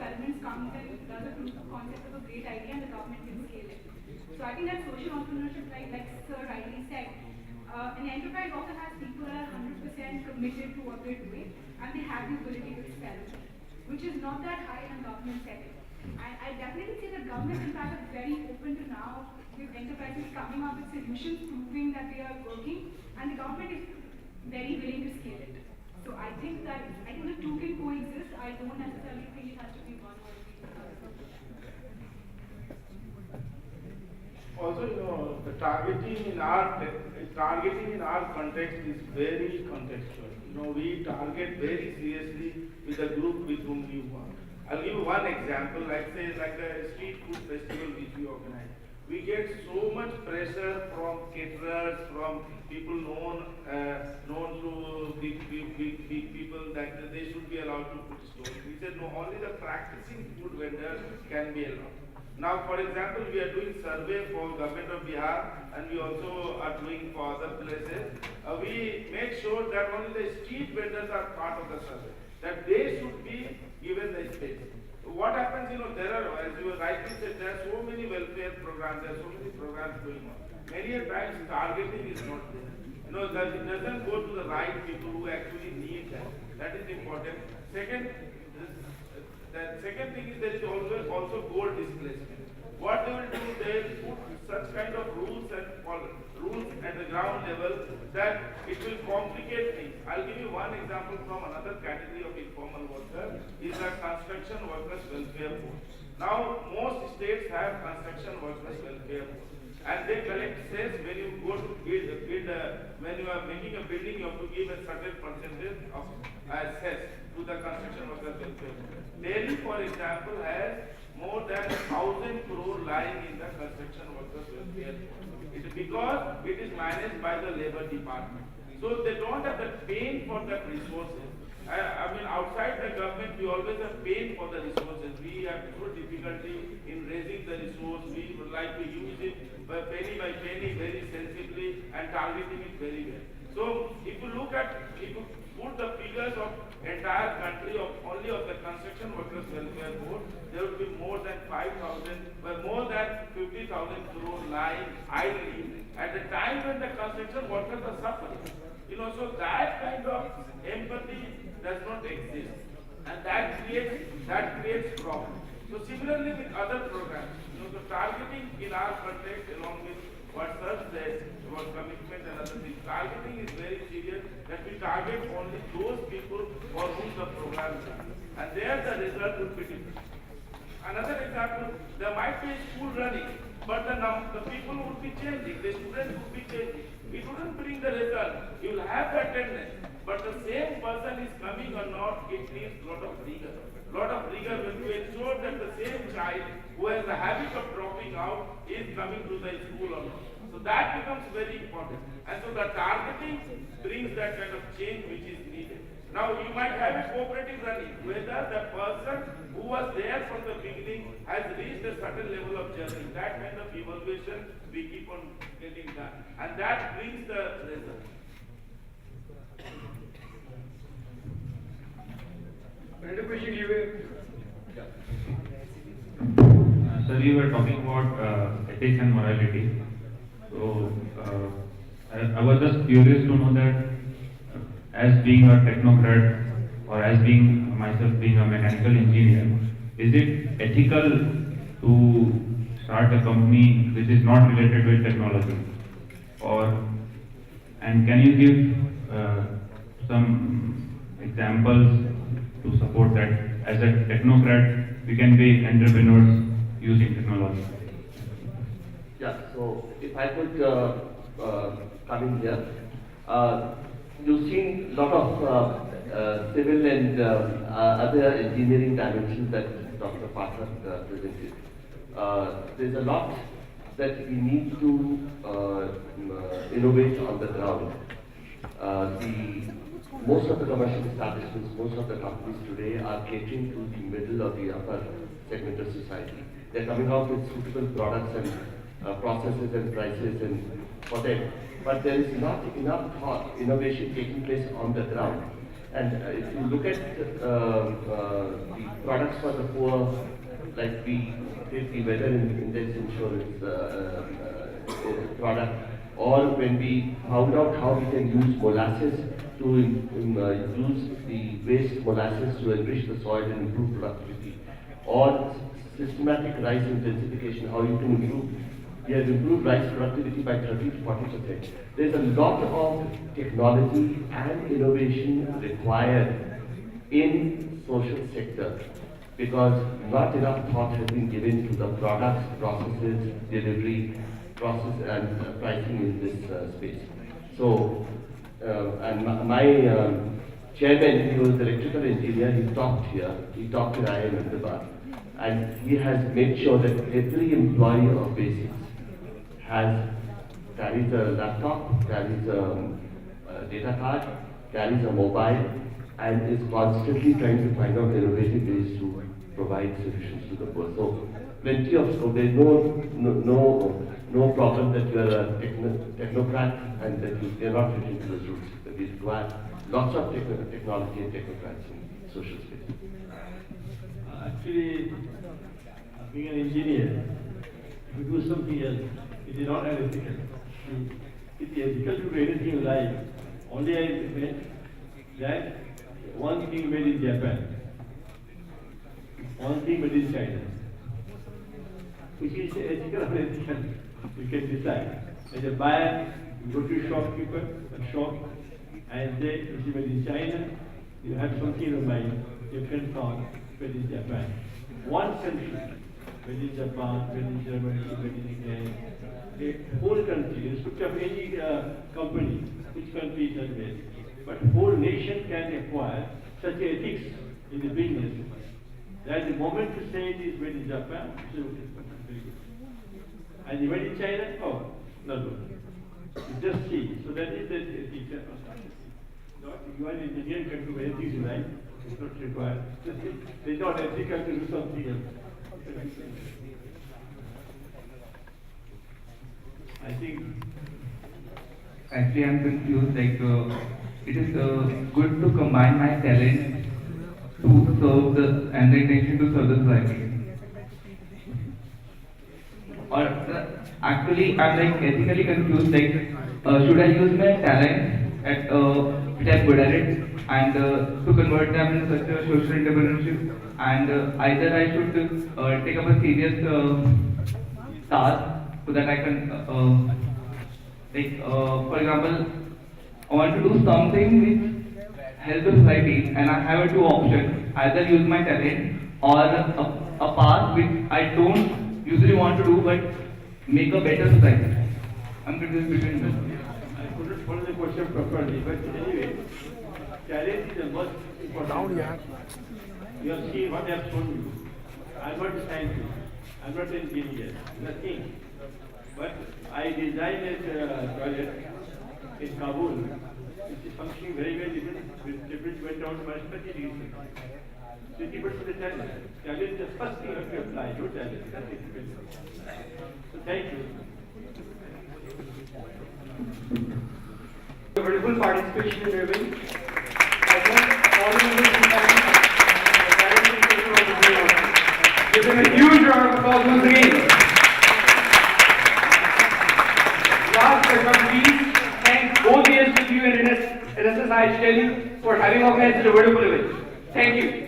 elements comes and does a proof of concept of a great idea and the government can scale it. So I think that social entrepreneurship, like Sir rightly said, an enterprise also has people that are 100% committed to what they're doing and they have the ability to experiment, which is not that high in a government setting. I definitely say that governments in fact are very open to now with enterprises coming up with solutions proving that they are working, and the government is very willing to scale it. So I think the two can coexist. I don't necessarily think it has to be one or the other. Also, the targeting in our context is very contextual. We target very seriously with the group with whom we work. I'll give you one example, like the street food festival which we organize. We get so much pressure from caterers, from people known to big people that they should be allowed to put stalls. We said no, only the practicing food vendors can be allowed. Now, for example, we are doing survey for government of Bihar, and we also are doing for other places. We make sure that only the street vendors are part of the survey, that they should be given the space. What happens, there are, as you rightly said, there are so many welfare programs, there are so many programs going on. Many a times targeting is not there. It doesn't go to the right people who actually need that. That is important. The second thing is there is always also goal displacement. What they will do, they will put such kind of rules at the ground level that it will complicate things. I'll give you one example from another category of informal workers, is the construction workers welfare board. Now, most states have construction workers welfare board, and they collect cess when you go to when you are making a building, you have to give a certain percentage of cess to the construction workers welfare board. Delhi, for example, has more than 1,000 crore lying in the construction workers welfare board. It's because it is managed by the labor department. So they don't have the pain for the resources. Outside the government, we always have pain for the resources. We have no difficulty in raising the resource. We would like to use it penny by penny, very sensibly, and targeting it very well. So if you put the figures of entire country only of the construction workers welfare board, there would be more than 50,000 crore lying idly at the time when the construction workers are suffering. So that kind of empathy does not exist, and that creates problems. So similarly with other programs, the targeting in our context, along with what Sir said about commitment and other things, targeting is very serious, that we target only those people for whom the program is done. And there the result will be different. Another example, there might be a school running, but the people would be changing, the students would be changing. It wouldn't bring the result. You will have the attendance, but the same person is coming or not, it needs a lot of rigor. Lot of rigor will to ensure that the same child who has the habit of dropping out is coming to the school or not. So that becomes very important. And so the targeting brings that kind of change which is needed. Now you might have a cooperative running, whether the person who was there from the beginning has reached a certain level of journey. That kind of evaluation we keep on getting done. And that brings the result. Another question you will. Sir, you were talking about ethics and morality. So, I was just curious to know that as being a technocrat or as being myself being a mechanical engineer, is it ethical to start a company which is not related with technology? And can you give some examples to support that as a technocrat we can be entrepreneurs using technology? Yeah, so if I could come in here, you've seen a lot of civil and other engineering dimensions that Dr. Pathak presented. There's a lot that we need to innovate on the ground. Most of the commercial establishments, most of the companies today are catering to the middle or the upper segment of society. They're coming out with suitable products and processes and prices and for them. But there is not enough thought, innovation taking place on the ground And if you look at the products for the poor, like we did the weather index insurance product, or when we found out how we can use molasses to use the waste molasses to enrich the soil and improve productivity, or systematic rice intensification, how you can improve. We have improved rice productivity by 30 to 40%. There's a lot of technology and innovation required in social sector because not enough thought has been given to the products, processes, delivery, process and pricing in this space. So, and my chairman, he was the electrical engineer, he talked here, he talked in IIM Ahmedabad, and he has made sure that every employee of Basics carries a laptop, carries a data card, carries a mobile, and is constantly trying to find out innovative ways to provide solutions to the poor. So, plenty of scope. There is no problem that you are a technocrat and that you are not fitting to the rules. We require lots of technology and technocrats in social space. Actually, being an engineer, if you do something else, it is not unethical. It is ethical to do anything in life. Only I meant that one thing made in Japan, one thing made in China. Which is ethical or unethical, you can decide. As a buyer, you go to a shopkeeper, a shop, and say, this is made in China, you have something in mind, you can found made in Japan. One country, made in Japan, made in Germany, made in England, the whole country, irrespective of any company, which country is made, but whole nation can acquire such ethics in the business that the moment you say it is made in Japan, it's very good. And the made in China, oh, not good. You just see. So that is the ethics. Not you are an engineer, you can do anything you like. It's not required. It's not ethical to do something else. I think. Actually, I'm confused. Like, it is good to combine my talent to serve the and the intention to serve the society. Or actually, I'm like ethically confused. Like, should I use my talent at which I'm good at it, and to convert them into such a social entrepreneurship, and either I should take up a serious task so that I can, for example, I want to do something which helps the society, and I have two options: either use my talent or a path which I don't usually want to do, but make a better society. I'm confused between them. I couldn't follow the question properly, but anyway, talent is the most important. You have seen what I have shown you. I'm not a scientist, I'm not an engineer, nothing. But I designed a project in Kabul, which is functioning very well, even different went down to my study recently. 50% of the talent. Talent is the first thing you have to apply, your talent. That's it. So thank you. Wonderful participation in Irving. I thank all the members of the give them a huge round of applause once again. Last but not least, thank both the SW and NSSI Delhi for having organized a wonderful event. Thank you.